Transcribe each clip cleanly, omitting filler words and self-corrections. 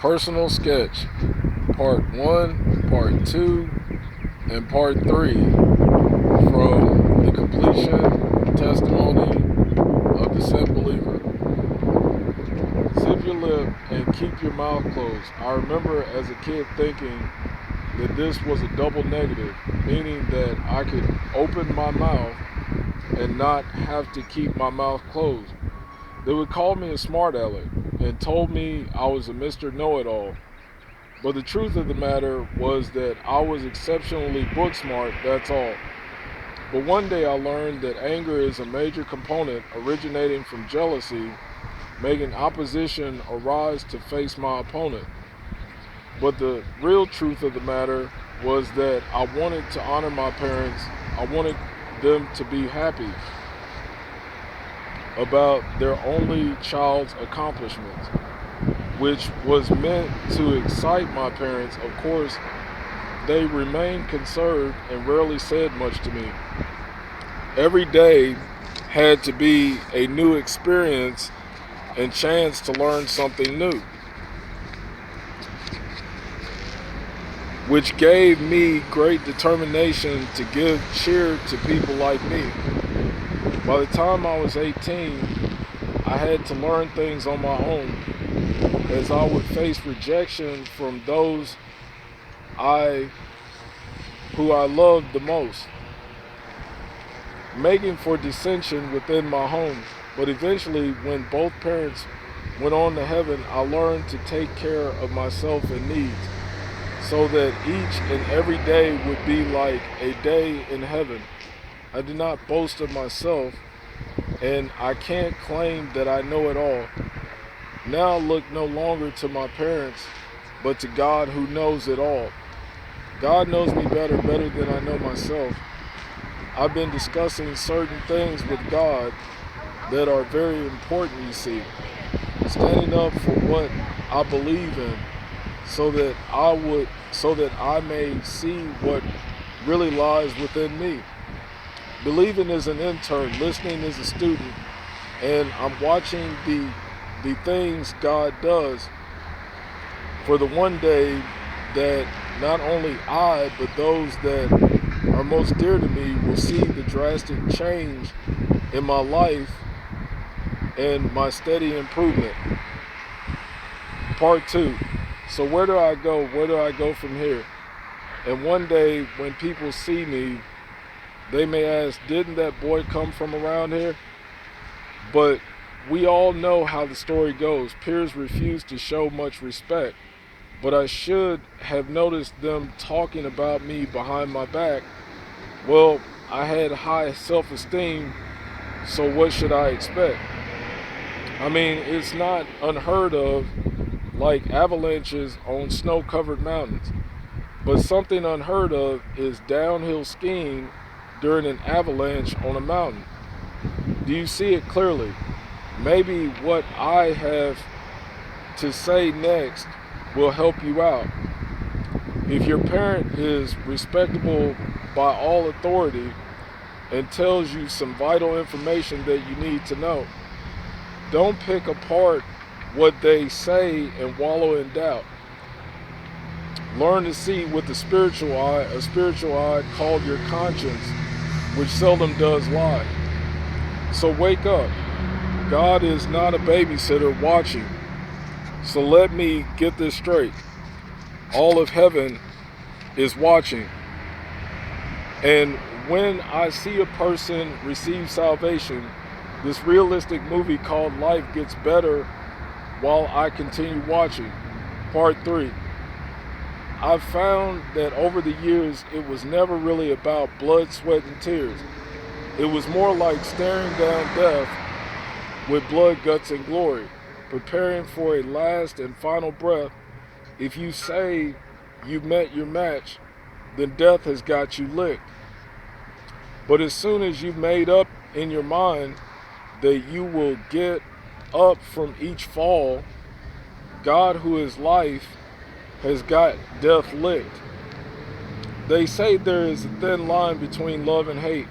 Personal sketch, part 1, part 2, and part 3 from the completion testimony of the said believer. Zip your lip and keep your mouth closed. I remember as a kid thinking that this was a double negative, meaning that I could open my mouth and not have to keep my mouth closed. They would call me a smart aleck and told me I was a Mr. Know-It-All. But the truth of the matter was that I was exceptionally book smart, that's all. But one day I learned that anger is a major component originating from jealousy, making opposition arise to face my opponent. But the real truth of the matter was that I wanted to honor my parents. I wanted them to be happy about their only child's accomplishments, which was meant to excite my parents. Of course, they remained conserved and rarely said much to me. Every day had to be a new experience and chance to learn something new, which gave me great determination to give cheer to people like me. By the time I was 18, I had to learn things on my own, as I would face rejection from those who I loved the most, making for dissension within my home. But eventually, when both parents went on to heaven, I learned to take care of myself and needs, so that each and every day would be like a day in heaven. I did not boast of myself, and I can't claim that I know it all. Now I look no longer to my parents, but to God who knows it all. God knows me better than I know myself. I've been discussing certain things with God that are very important, you see. Standing up for what I believe in, so that I may see what really lies within me. Believing is an intern, listening is a student, and I'm watching the things God does for the one day that not only I, but those that are most dear to me will see the drastic change in my life and my steady improvement. Part 2. So where do I go? Where do I go from here? And one day when people see me, they may ask, didn't that boy come from around here? But we all know how the story goes. Peers refuse to show much respect. But I should have noticed them talking about me behind my back. Well, I had high self-esteem, so what should I expect? I mean, it's not unheard of, like avalanches on snow-covered mountains. But something unheard of is downhill skiing during an avalanche on a mountain. Do you see it clearly? Maybe what I have to say next will help you out. If your parent is respectable by all authority and tells you some vital information that you need to know, don't pick apart what they say and wallow in doubt. Learn to see with a spiritual eye called your conscience, which seldom does lie. So wake up. God is not a babysitter watching. So let me get this straight. All of heaven is watching. And when I see a person receive salvation, this realistic movie called Life gets better while I continue watching. Part 3. I've found that over the years, it was never really about blood, sweat, and tears. It was more like staring down death with blood, guts, and glory, preparing for a last and final breath. If you say you met your match, then death has got you licked. But as soon as you've made up in your mind that you will get up from each fall, God, who is life, has got death licked. They say there is a thin line between love and hate,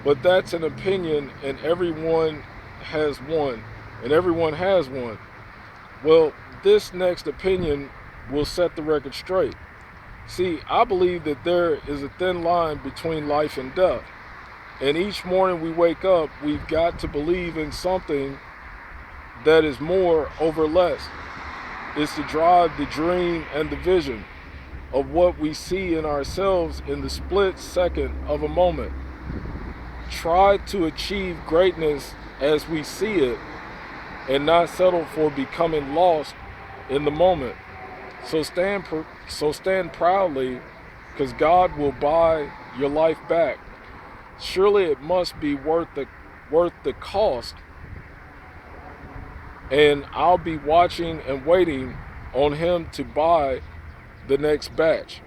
but that's an opinion, and everyone has one. Well, this next opinion will set the record straight. See, I believe that there is a thin line between life and death. And each morning we wake up, we've got to believe in something that is more over less. It's to drive the dream and the vision of what we see in ourselves in the split second of a moment. Try to achieve greatness as we see it and not settle for becoming lost in the moment. So stand proudly, because God will buy your life back. Surely it must be worth the cost, and I'll be watching and waiting on him to buy the next batch.